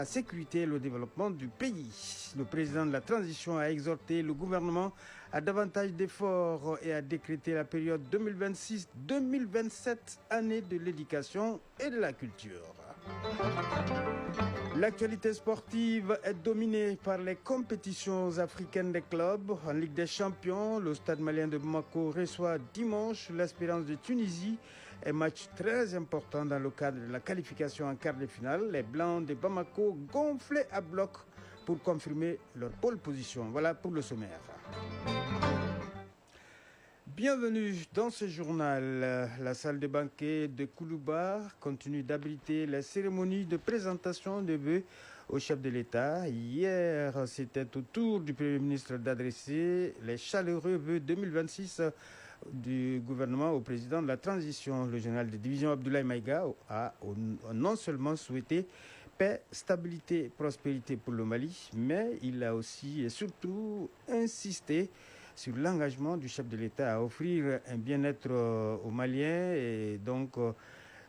la sécurité et le développement du pays. Le président de la transition a exhorté le gouvernement à davantage d'efforts et a décrété la période 2026-2027, année de l'éducation et de la culture. L'actualité sportive est dominée par les compétitions africaines des clubs. En Ligue des Champions, le Stade malien de Bamako reçoit dimanche l'Espérance de Tunisie. Un match très important dans le cadre de la qualification en quart de finale. Les Blancs de Bamako gonflés à bloc pour confirmer leur pole position. Voilà pour le sommaire. Bienvenue dans ce journal. La salle de banquet de Koulouba continue d'abriter les cérémonies de présentation de vœux au chef de l'État. Hier, c'était au tour du Premier ministre d'adresser les chaleureux vœux 2026 du gouvernement au président de la transition. Le général de division Abdoulaye Maïga a non seulement souhaité paix, stabilité, prospérité pour le Mali, mais il a aussi et surtout insisté sur l'engagement du chef de l'État à offrir un bien-être aux Maliens et donc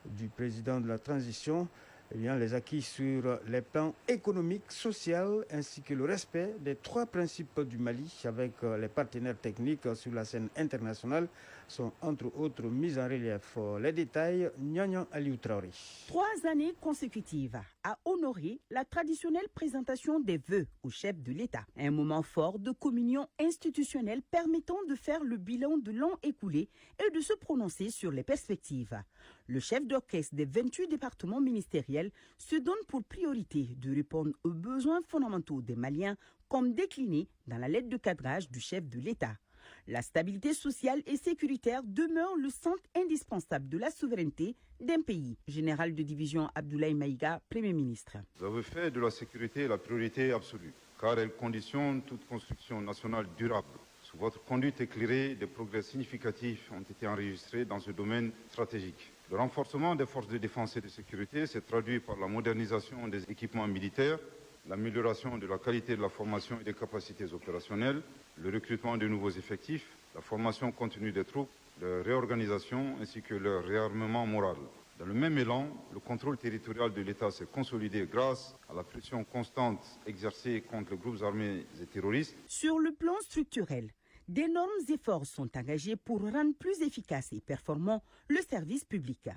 du président de la transition, les acquis sur les plans économiques, sociaux ainsi que le respect des 3 principes du Mali avec les partenaires techniques sur la scène internationale sont entre autres mis en relief. Les détails, Nyanya Aliou Traoré. 3 années consécutives à honorer la traditionnelle présentation des vœux au chef de l'État. Un moment fort de communion institutionnelle permettant de faire le bilan de l'an écoulé et de se prononcer sur les perspectives. Le chef d'orchestre des 28 départements ministériels se donne pour priorité de répondre aux besoins fondamentaux des Maliens comme décliné dans la lettre de cadrage du chef de l'État. La stabilité sociale et sécuritaire demeure le centre indispensable de la souveraineté d'un pays. Général de division Abdoulaye Maïga, Premier ministre. Vous avez fait de la sécurité la priorité absolue, car elle conditionne toute construction nationale durable. Sous votre conduite éclairée, des progrès significatifs ont été enregistrés dans ce domaine stratégique. Le renforcement des forces de défense et de sécurité s'est traduit par la modernisation des équipements militaires, l'amélioration de la qualité de la formation et des capacités opérationnelles, le recrutement de nouveaux effectifs, la formation continue des troupes, leur réorganisation ainsi que leur réarmement moral. Dans le même élan, le contrôle territorial de l'État s'est consolidé grâce à la pression constante exercée contre les groupes armés et terroristes. Sur le plan structurel, d'énormes efforts sont engagés pour rendre plus efficace et performant le service public.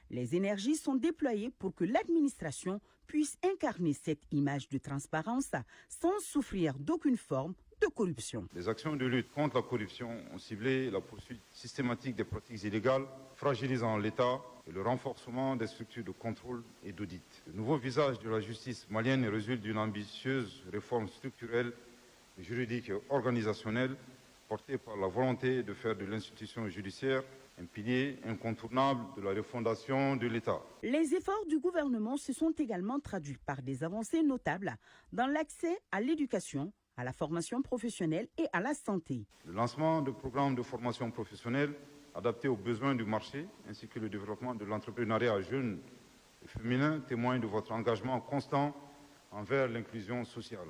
Les énergies sont déployées pour que l'administration puisse incarner cette image de transparence sans souffrir d'aucune forme de corruption. Les actions de lutte contre la corruption ont ciblé la poursuite systématique des pratiques illégales, fragilisant l'État et le renforcement des structures de contrôle et d'audit. Le nouveau visage de la justice malienne résulte d'une ambitieuse réforme structurelle, juridique et organisationnelle portée par la volonté de faire de l'institution judiciaire un pilier incontournable de la refondation de l'État. Les efforts du gouvernement se sont également traduits par des avancées notables dans l'accès à l'éducation, à la formation professionnelle et à la santé. Le lancement de programmes de formation professionnelle adaptés aux besoins du marché ainsi que le développement de l'entrepreneuriat jeune et féminin témoignent de votre engagement constant envers l'inclusion sociale.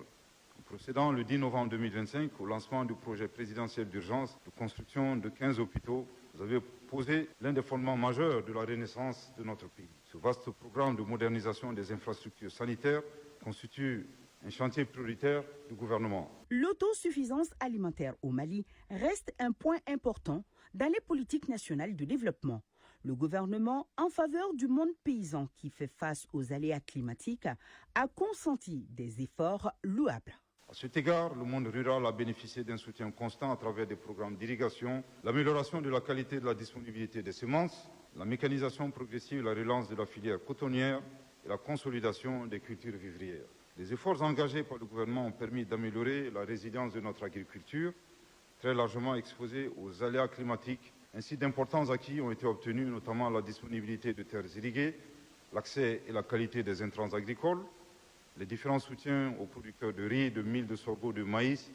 En procédant le 10 novembre 2025 au lancement du projet présidentiel d'urgence de construction de 15 hôpitaux, vous avez posé l'un des fondements majeurs de la renaissance de notre pays. Ce vaste programme de modernisation des infrastructures sanitaires constitue un chantier prioritaire du gouvernement. L'autosuffisance alimentaire au Mali reste un point important dans les politiques nationales de développement. Le gouvernement, en faveur du monde paysan qui fait face aux aléas climatiques, a consenti des efforts louables. À cet égard, le monde rural a bénéficié d'un soutien constant à travers des programmes d'irrigation, l'amélioration de la qualité de la disponibilité des semences, la mécanisation progressive, la relance de la filière cotonnière et la consolidation des cultures vivrières. Les efforts engagés par le gouvernement ont permis d'améliorer la résilience de notre agriculture, très largement exposée aux aléas climatiques. Ainsi, d'importants acquis ont été obtenus, notamment la disponibilité de terres irriguées, l'accès et la qualité des intrants agricoles, les différents soutiens aux producteurs de riz, de mil, de sorgho, de maïs,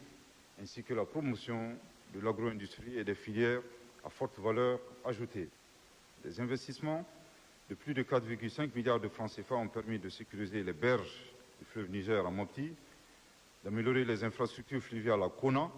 ainsi que la promotion de l'agro-industrie et des filières à forte valeur ajoutée. Des investissements de plus de 4,5 milliards de francs CFA ont permis de sécuriser les berges du fleuve Niger à Mopti, d'améliorer les infrastructures fluviales à Kona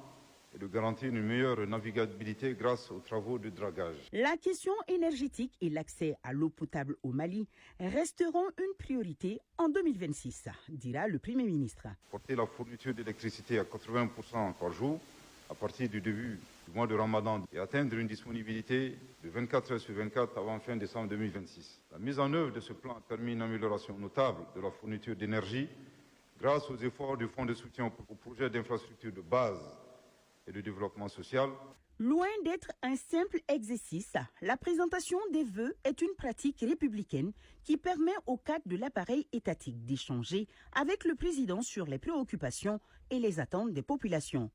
et de garantir une meilleure navigabilité grâce aux travaux de dragage. La question énergétique et l'accès à l'eau potable au Mali resteront une priorité en 2026, dira le Premier ministre. Porter la fourniture d'électricité à 80% par jour à partir du début du mois de Ramadan et atteindre une disponibilité de 24 heures sur 24 avant fin décembre 2026. La mise en œuvre de ce plan a permis une amélioration notable de la fourniture d'énergie grâce aux efforts du Fonds de soutien aux projets d'infrastructure de base et de développement social. Loin d'être un simple exercice, la présentation des vœux est une pratique républicaine qui permet au cadre de l'appareil étatique d'échanger avec le président sur les préoccupations et les attentes des populations.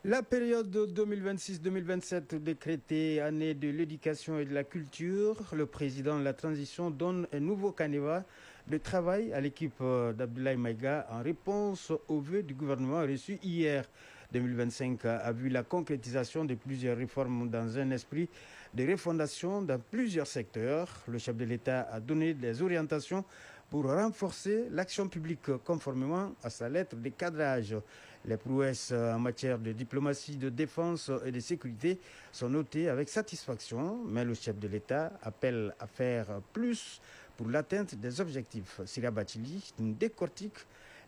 La période 2026-2027 décrétée année de l'éducation et de la culture, le président de la transition donne un nouveau canevas de travail à l'équipe d'Abdoulaye Maïga en réponse aux vœux du gouvernement reçus hier. 2025 a vu la concrétisation de plusieurs réformes dans un esprit de refondation dans plusieurs secteurs. Le chef de l'État a donné des orientations pour renforcer l'action publique conformément à sa lettre de cadrage. Les prouesses en matière de diplomatie, de défense et de sécurité sont notées avec satisfaction, mais le chef de l'État appelle à faire plus pour l'atteinte des objectifs. Sira Bachili nous décortique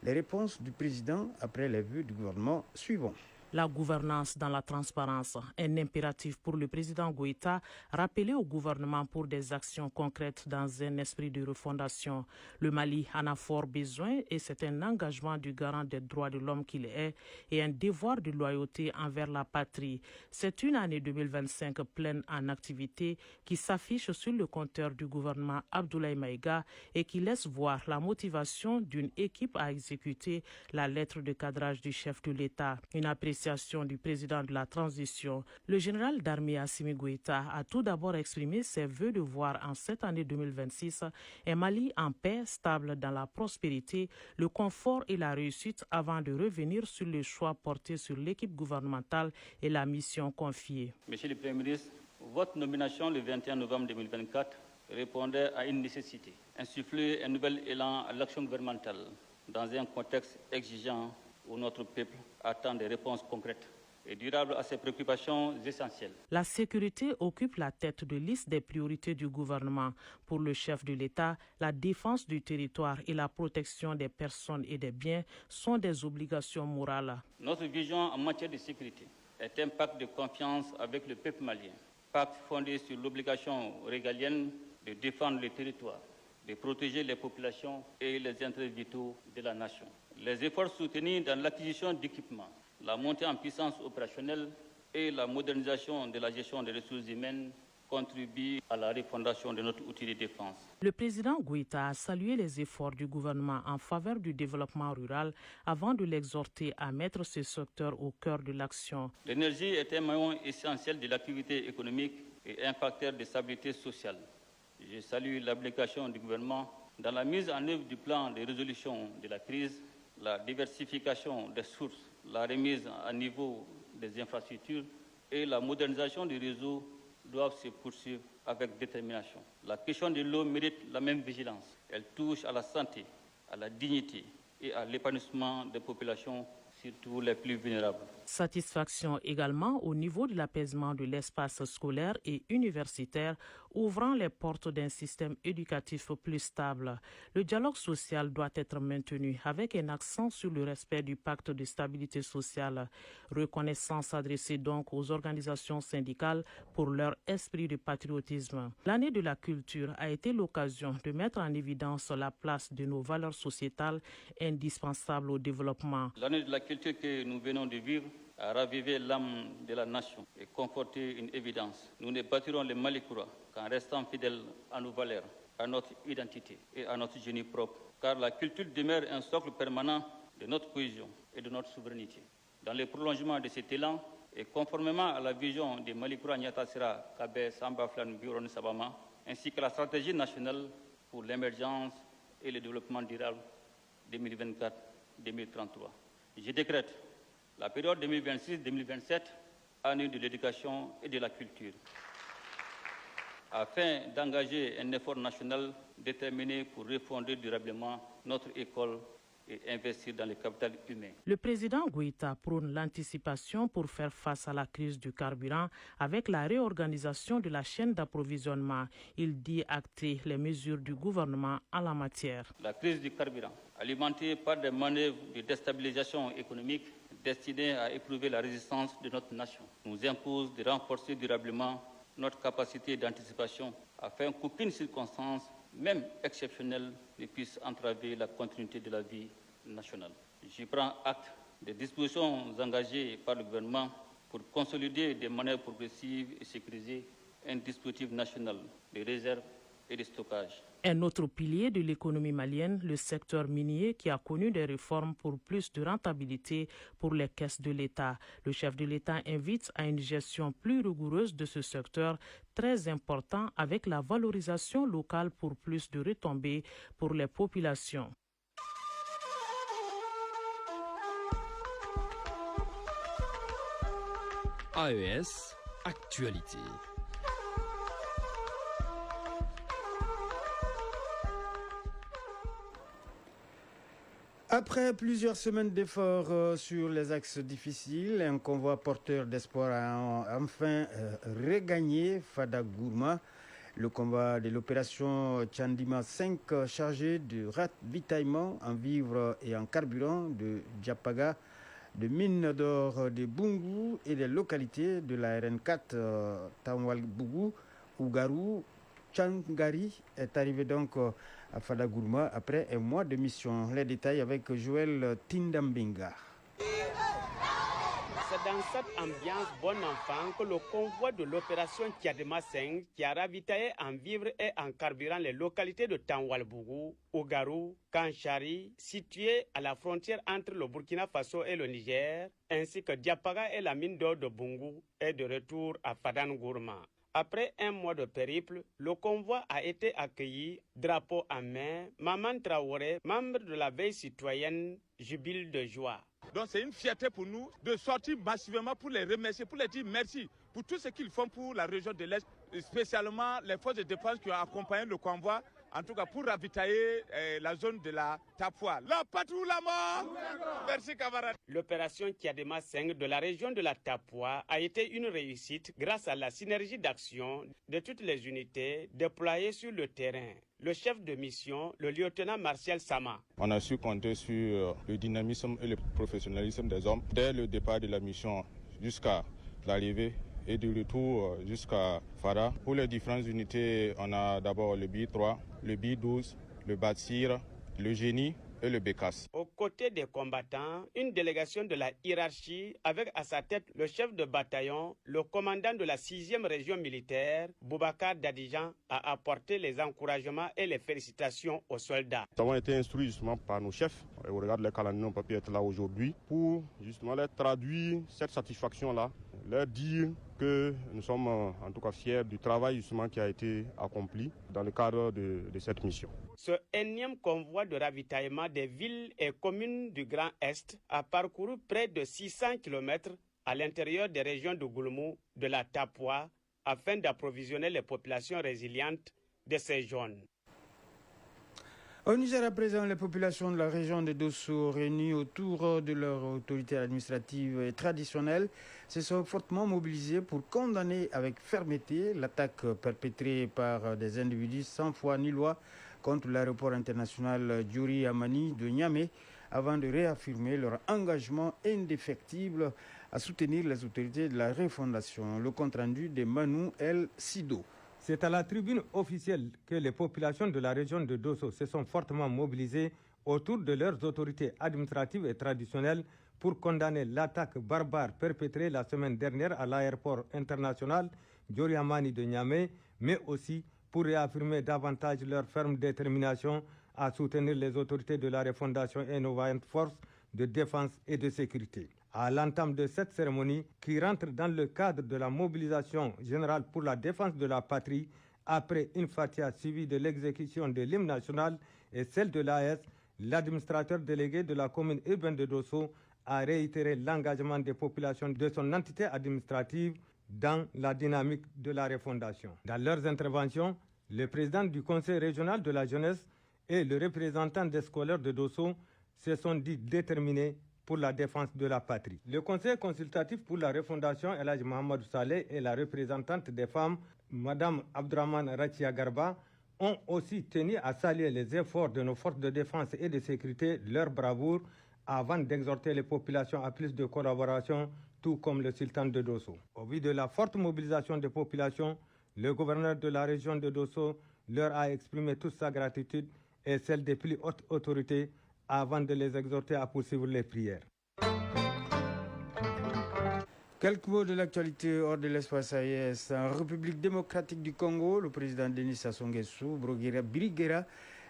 les réponses du président après les vœux du gouvernement suivants. La gouvernance dans la transparence, un impératif pour le président Goïta, rappelé au gouvernement pour des actions concrètes dans un esprit de refondation. Le Mali en a fort besoin et c'est un engagement du garant des droits de l'homme qu'il est et un devoir de loyauté envers la patrie. C'est une année 2025 pleine en activité qui s'affiche sur le compteur du gouvernement Abdoulaye Maïga et qui laisse voir la motivation d'une équipe à exécuter la lettre de cadrage du chef de l'État. Une appréciation du président de la transition, le général d'armée Assimi Goïta a tout d'abord exprimé ses vœux de voir en cette année 2026 un Mali en paix, stable dans la prospérité, le confort et la réussite avant de revenir sur le choix porté sur l'équipe gouvernementale et la mission confiée. Monsieur le Premier ministre, votre nomination le 21 novembre 2024 répondait à une nécessité, insuffler un nouvel élan à l'action gouvernementale dans un contexte exigeant où notre peuple attend des réponses concrètes et durables à ses préoccupations essentielles. La sécurité occupe la tête de liste des priorités du gouvernement. Pour le chef de l'État, la défense du territoire et la protection des personnes et des biens sont des obligations morales. Notre vision en matière de sécurité est un pacte de confiance avec le peuple malien, pacte fondé sur l'obligation régalienne de défendre le territoire, de protéger les populations et les intérêts vitaux de la nation. Les efforts soutenus dans l'acquisition d'équipements, la montée en puissance opérationnelle et la modernisation de la gestion des ressources humaines contribuent à la refondation de notre outil de défense. Le président Goïta a salué les efforts du gouvernement en faveur du développement rural avant de l'exhorter à mettre ce secteur au cœur de l'action. L'énergie est un maillon essentiel de l'activité économique et un facteur de stabilité sociale. Je salue l'application du gouvernement dans la mise en œuvre du plan de résolution de la crise, la diversification des sources, la remise à niveau des infrastructures et la modernisation des réseaux doivent se poursuivre avec détermination. La question de l'eau mérite la même vigilance. Elle touche à la santé, à la dignité et à l'épanouissement des populations, surtout les plus vulnérables. Satisfaction également au niveau de l'apaisement de l'espace scolaire et universitaire, ouvrant les portes d'un système éducatif plus stable. Le dialogue social doit être maintenu avec un accent sur le respect du pacte de stabilité sociale. Reconnaissance adressée donc aux organisations syndicales pour leur esprit de patriotisme. L'année de la culture a été l'occasion de mettre en évidence la place de nos valeurs sociétales indispensables au développement. L'année de la culture que nous venons de vivre a ravivé l'âme de la nation et conforté une évidence. Nous ne bâtirons le Mali courant qu'en restant fidèles à nos valeurs, à notre identité et à notre génie propre. Car la culture demeure un socle permanent de notre cohésion et de notre souveraineté. Dans le prolongement de cet élan et conformément à la vision de Mali courant Niatasira, Kabe, Samba, Flan, Biron, Sabama, ainsi que la stratégie nationale pour l'émergence et le développement durable 2024-2033. Je décrète la période 2026-2027, année de l'éducation et de la culture, afin d'engager un effort national déterminé pour refonder durablement notre école et investir dans le capital humain. Le président Goïta prône l'anticipation pour faire face à la crise du carburant avec la réorganisation de la chaîne d'approvisionnement. Il dit acter les mesures du gouvernement en la matière. La crise du carburant, alimentée par des manœuvres de déstabilisation économique destinées à éprouver la résistance de notre nation, nous impose de renforcer durablement notre capacité d'anticipation afin qu'aucune circonstance, même exceptionnelle, ne puisse entraver la continuité de la vie nationale. Je prends acte des dispositions engagées par le gouvernement pour consolider des manœuvres progressives et sécuriser un dispositif national de réserve et de stockage. Un autre pilier de l'économie malienne, le secteur minier, qui a connu des réformes pour plus de rentabilité pour les caisses de l'État. Le chef de l'État invite à une gestion plus rigoureuse de ce secteur, très important, avec la valorisation locale pour plus de retombées pour les populations. AES, actualité. Après plusieurs semaines d'efforts sur les axes difficiles, un convoi porteur d'espoir a enfin regagné Fada Gourma. Le convoi de l'opération Tchandima 5 chargé de ravitaillement en vivres et en carburant de Diapaga, de mines d'or de Bungu et des localités de la RN4 Tanwalbougou, Ougarou, Tchangari est arrivé donc à Fada Gourma après un mois de mission. Les détails avec Joël Tindambinga. C'est dans cette ambiance bon enfant que le convoi de l'opération Tchadema 5 qui a ravitaillé en vivres et en carburant les localités de Tanwalbougou, Ougarou, Kanchari, situées à la frontière entre le Burkina Faso et le Niger, ainsi que Diapaga et la mine d'or de Bungu, est de retour à Fadan Gourma. Après un mois de périple, le convoi a été accueilli, drapeau en main. Maman Traoré, membre de la veille citoyenne, jubile de joie. Donc c'est une fierté pour nous de sortir massivement pour les remercier, pour les dire merci pour tout ce qu'ils font pour la région de l'Est, spécialement les forces de défense qui ont accompagné le convoi, en tout cas pour ravitailler la zone de la Tapua. La patrie ou la mort. Merci camarades. L'opération Tchadema 5 de la région de la Tapua a été une réussite grâce à la synergie d'action de toutes les unités déployées sur le terrain. Le chef de mission, le lieutenant Martial Sama. On a su compter sur le dynamisme et le professionnalisme des hommes dès le départ de la mission jusqu'à l'arrivée et du retour jusqu'à Fada. Pour les différentes unités, on a d'abord le BI3, le BI12, le BATSIR, le Génie et le BECAS. Aux côtés des combattants, une délégation de la hiérarchie avec à sa tête le chef de bataillon, le commandant de la 6e région militaire, Boubacar Dadijan, a apporté les encouragements et les félicitations aux soldats. Nous avons été instruits justement par nos chefs, au regard de les calendriers, on peut pas être là aujourd'hui, pour justement leur traduire cette satisfaction-là, leur dire que nous sommes en tout cas fiers du travail justement qui a été accompli dans le cadre de cette mission. Ce énième convoi de ravitaillement des villes et communes du Grand Est a parcouru près de 600 km à l'intérieur des régions de Goulmou, de la Tapua, afin d'approvisionner les populations résilientes de ces zones. Au Niger, à présent, les populations de la région de Dosso, réunies autour de leur autorité administrative et traditionnelle, se sont fortement mobilisées pour condamner avec fermeté l'attaque perpétrée par des individus sans foi ni loi contre l'aéroport international Djuri Amani de Niamey, avant de réaffirmer leur engagement indéfectible à soutenir les autorités de la refondation. Le compte-rendu de Manu El Sido. C'est à la tribune officielle que les populations de la région de Dosso se sont fortement mobilisées autour de leurs autorités administratives et traditionnelles pour condamner l'attaque barbare perpétrée la semaine dernière à l'aéroport international Djuri Amani de Niamey, mais aussi pour réaffirmer davantage leur ferme détermination à soutenir les autorités de la refondation et nos vaillantes forces de défense et de sécurité. À l'entame de cette cérémonie, qui rentre dans le cadre de la mobilisation générale pour la défense de la patrie, après une fatia suivie de l'exécution de l'hymne national et celle de l'AS, l'administrateur délégué de la commune urbaine de Dosso a réitéré l'engagement des populations de son entité administrative dans la dynamique de la refondation. Dans leurs interventions, le président du conseil régional de la jeunesse et le représentant des scolaires de Dosso se sont dit déterminés pour la défense de la patrie. Le Conseil consultatif pour la refondation, El Hadj Mohamed Saleh, et la représentante des femmes, Mme Abdraman Rachia Garba, ont aussi tenu à saluer les efforts de nos forces de défense et de sécurité, leur bravoure, avant d'exhorter les populations à plus de collaboration, tout comme le sultan de Dosso. Au vu de la forte mobilisation des populations, le gouverneur de la région de Dosso leur a exprimé toute sa gratitude et celle des plus hautes autorités avant de les exhorter à poursuivre les prières. Quelques mots de l'actualité hors de l'espace AES. En République démocratique du Congo, le président Denis Sassou Nguesso briguera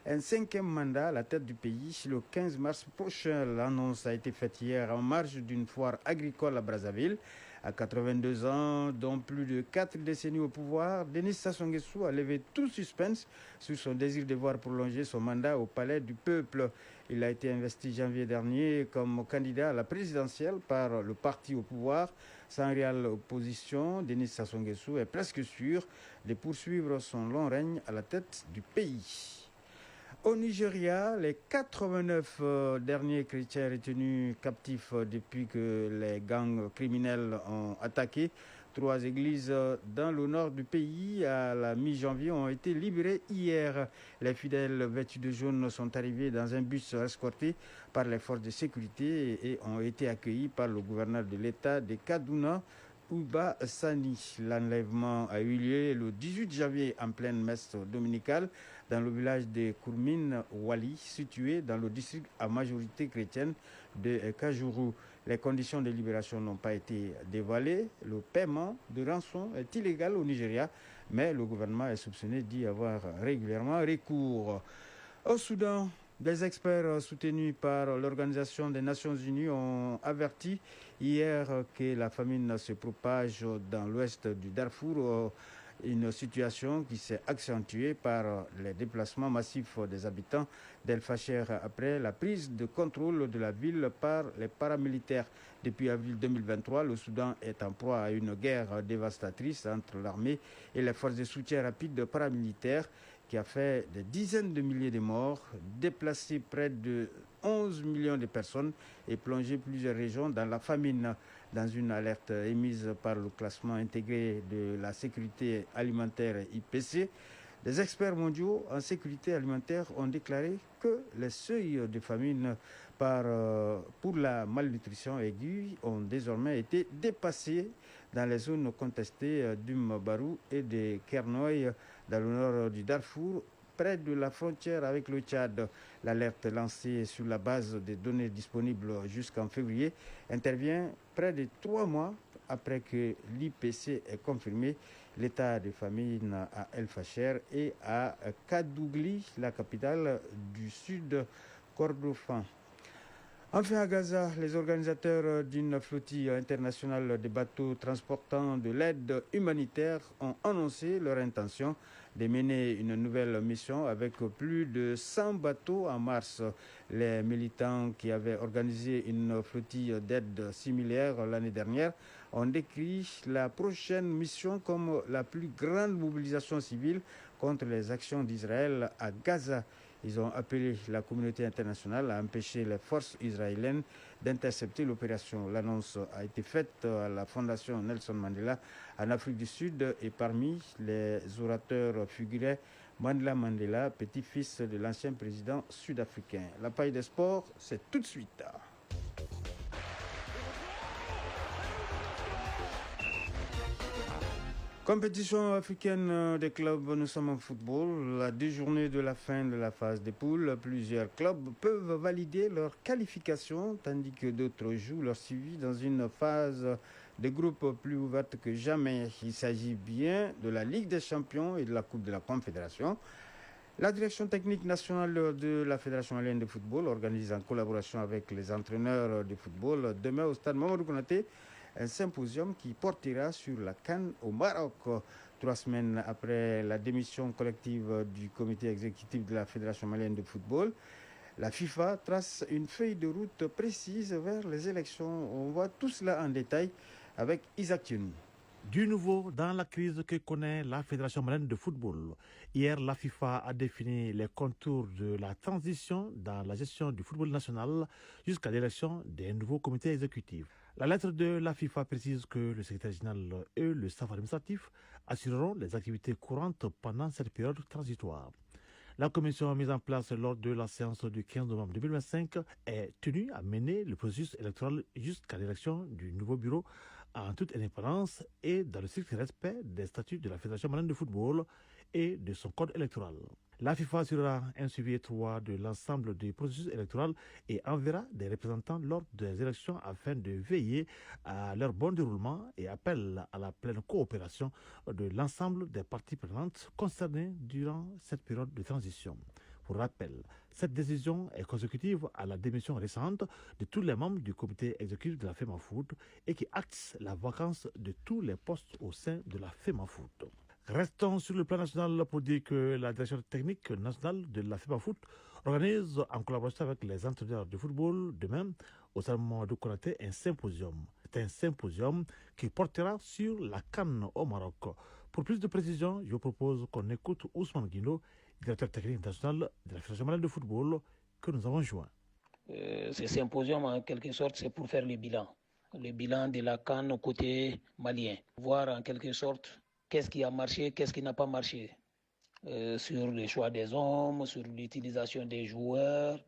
un 5e mandat à la tête du pays le 15 mars prochain. L'annonce a été faite hier en marge d'une foire agricole à Brazzaville. À 82 ans, dont plus de 4 décennies au pouvoir, Denis Sassou Nguesso a levé tout suspense sur son désir de voir prolonger son mandat au Palais du Peuple. Il a été investi janvier dernier comme candidat à la présidentielle par le parti au pouvoir. Sans réelle opposition, Denis Sassou Nguesso est presque sûr de poursuivre son long règne à la tête du pays. Au Nigeria, les 89 derniers chrétiens retenus captifs depuis que les gangs criminels ont attaqué 3 églises dans le nord du pays à la mi-janvier ont été libérés hier. Les fidèles vêtus de jaune sont arrivés dans un bus escorté par les forces de sécurité et ont été accueillis par le gouverneur de l'État de Kaduna, Uba Sani. L'enlèvement a eu lieu le 18 janvier en pleine messe dominicale dans le village de Kourmine Wali, situé dans le district à majorité chrétienne de Kajuru. Les conditions de libération n'ont pas été dévoilées. Le paiement de rançon est illégal au Nigeria, mais le gouvernement est soupçonné d'y avoir régulièrement recours. Au Soudan, des experts soutenus par l'Organisation des Nations Unies ont averti hier que la famine se propage dans l'ouest du Darfour, une situation qui s'est accentuée par les déplacements massifs des habitants d'El Fasher après la prise de contrôle de la ville par les paramilitaires. Depuis avril 2023, le Soudan est en proie à une guerre dévastatrice entre l'armée et les forces de soutien rapide paramilitaires qui a fait des dizaines de milliers de morts, déplacé près de 11 millions de personnes et plongé plusieurs régions dans la famine. Dans une alerte émise par le classement intégré de la sécurité alimentaire IPC, des experts mondiaux en sécurité alimentaire ont déclaré que les seuils de famine pour la malnutrition aiguë ont désormais été dépassés dans les zones contestées d'Umbarou et de Kernoy dans le nord du Darfour, près de la frontière avec le Tchad. L'alerte lancée sur la base des données disponibles jusqu'en février intervient près de 3 mois après que l'IPC ait confirmé l'état de famine à El Fasher et à Kadougli, la capitale du sud Kordofan. Enfin à Gaza, les organisateurs d'une flottille internationale de bateaux transportant de l'aide humanitaire ont annoncé leur intention de mener une nouvelle mission avec plus de 100 bateaux en mars. Les militants qui avaient organisé une flottille d'aide similaire l'année dernière ont décrit la prochaine mission comme la plus grande mobilisation civile contre les actions d'Israël à Gaza. Ils ont appelé la communauté internationale à empêcher les forces israéliennes d'intercepter l'opération. L'annonce a été faite à la Fondation Nelson Mandela en Afrique du Sud et parmi les orateurs figurait Mandela Mandela, petit-fils de l'ancien président sud-africain. La paille des sports, c'est tout de suite. Compétition africaine des clubs, nous sommes en football. À 2 journées de la fin de la phase des poules, plusieurs clubs peuvent valider leur qualification, tandis que d'autres jouent leur suivi dans une phase de groupe plus ouverte que jamais. Il s'agit bien de la Ligue des Champions et de la Coupe de la Confédération. La direction technique nationale de la Fédération malienne de football organise en collaboration avec les entraîneurs de football demain au stade Mamadou Konaté un symposium qui portera sur la CAN au Maroc. 3 semaines après la démission collective du comité exécutif de la Fédération malienne de football, la FIFA trace une feuille de route précise vers les élections. On voit tout cela en détail avec Isaac Thionou. Du nouveau dans la crise que connaît la Fédération malienne de football. Hier, la FIFA a défini les contours de la transition dans la gestion du football national jusqu'à l'élection des nouveaux comités exécutifs. La lettre de la FIFA précise que le secrétaire général et le staff administratif assureront les activités courantes pendant cette période transitoire. La commission mise en place lors de la séance du 15 novembre 2025 est tenue à mener le processus électoral jusqu'à l'élection du nouveau bureau en toute indépendance et dans le strict respect des statuts de la Fédération malienne de football et de son code électoral. La FIFA assurera un suivi étroit de l'ensemble du processus électoral et enverra des représentants lors des élections afin de veiller à leur bon déroulement et appelle à la pleine coopération de l'ensemble des parties prenantes concernées durant cette période de transition. Pour rappel, cette décision est consécutive à la démission récente de tous les membres du comité exécutif de la FEMAFOOT et qui acte la vacance de tous les postes au sein de la FEMAFOOT. Restons sur le plan national pour dire que la direction technique nationale de la FEMAFOOT organise en collaboration avec les entraîneurs de football demain au stade Mamadou Konaté un symposium. C'est un symposium qui portera sur la CAN au Maroc. Pour plus de précisions, je vous propose qu'on écoute Ousmane Guino, directeur technique national de la Fédération malienne de football, que nous avons joint. Ce symposium, en quelque sorte, c'est pour faire le bilan de la CAN côté malien. Voir en quelque sorte qu'est-ce qui a marché, qu'est-ce qui n'a pas marché. Sur le choix des hommes, sur l'utilisation des joueurs,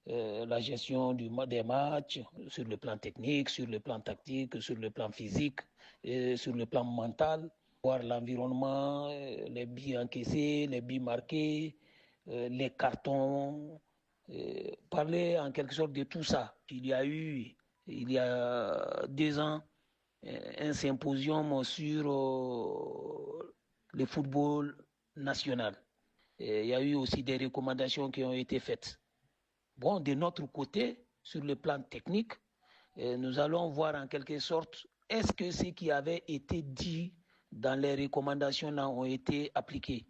la gestion des matchs, sur le plan technique, sur le plan tactique, sur le plan physique, sur le plan mental. Voir l'environnement, les buts encaissés, les buts marqués, les cartons, parler en quelque sorte de tout ça. Il y a eu, il y a 2 ans, un symposium sur le football national. Il y a eu aussi des recommandations qui ont été faites. Bon, de notre côté, sur le plan technique, nous allons voir en quelque sorte, est-ce que ce qui avait été dit dans les recommandations là ont été appliquées.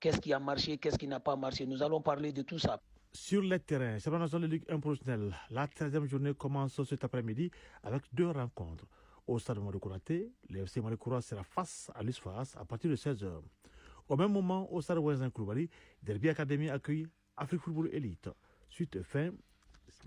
Qu'est-ce qui a marché, qu'est-ce qui n'a pas marché. Nous allons parler de tout ça. Sur les terrains, championnat national de Ligue 1 professionnelle, la 13e journée commence cet après-midi avec 2 rencontres. Au stade Mamadou Konaté, le FC Malikoura sera face à l'USFAS à partir de 16h. Au même moment, au stade Ouezin Koulibaly, Derby Academy accueille Afrique Football Elite. Suite fin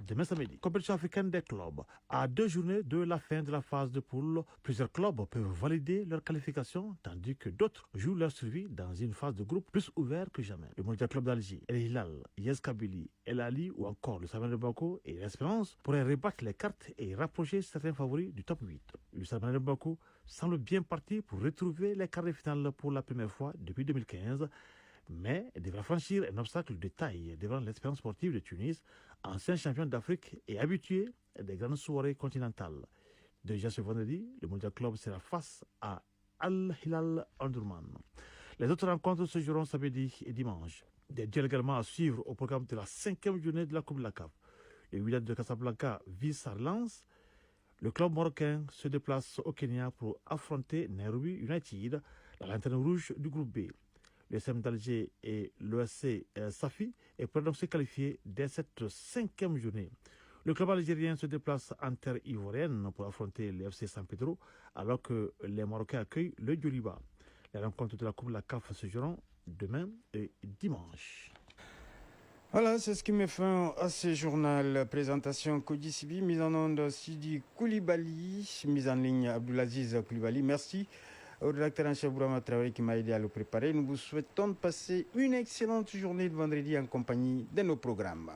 demain samedi. Compétition africaine des clubs. À 2 journées de la fin de la phase de poule, plusieurs clubs peuvent valider leur qualification, tandis que d'autres jouent leur survie dans une phase de groupe plus ouverte que jamais. Le Mondial Club d'Alger, El Hilal, Yes Kabylie, El Ali ou encore le Stade de Bamako et l'Espérance pourraient rebattre les cartes et rapprocher certains favoris du top 8. Le Stade de Bamako semble bien parti pour retrouver les quarts de finale pour la première fois depuis 2015. Mais devra franchir un obstacle de taille devant l'Espérance sportive de Tunis, ancien champion d'Afrique et habitué des grandes soirées continentales. Déjà ce vendredi, le Mondial Club sera face à Al Hilal Omdurman. Les autres rencontres se joueront samedi et dimanche. Des duels également à suivre au programme de la 5e journée de la Coupe de la CAF. Le Wydad de Casablanca vise sa relance. Le club marocain se déplace au Kenya pour affronter Nairobi United, la lanterne rouge du groupe B. Le SM d'Alger et l'OSC Safi est prêt donc se qualifier dès cette 5e journée. Le club algérien se déplace en terre ivoirienne pour affronter le FC San Pedro, alors que les Marocains accueillent le Djoliba. Les rencontres de la Coupe de la CAF se joueront demain et dimanche. Voilà, c'est ce qui met fin à ce journal. Présentation Kodi Sibi, mise en onde Sidi Koulibaly, mise en ligne Abdulaziz Koulibaly. Merci au rédacteur en chef Bourama Traoré qui m'a aidé à le préparer. Nous vous souhaitons de passer une excellente journée de vendredi en compagnie de nos programmes.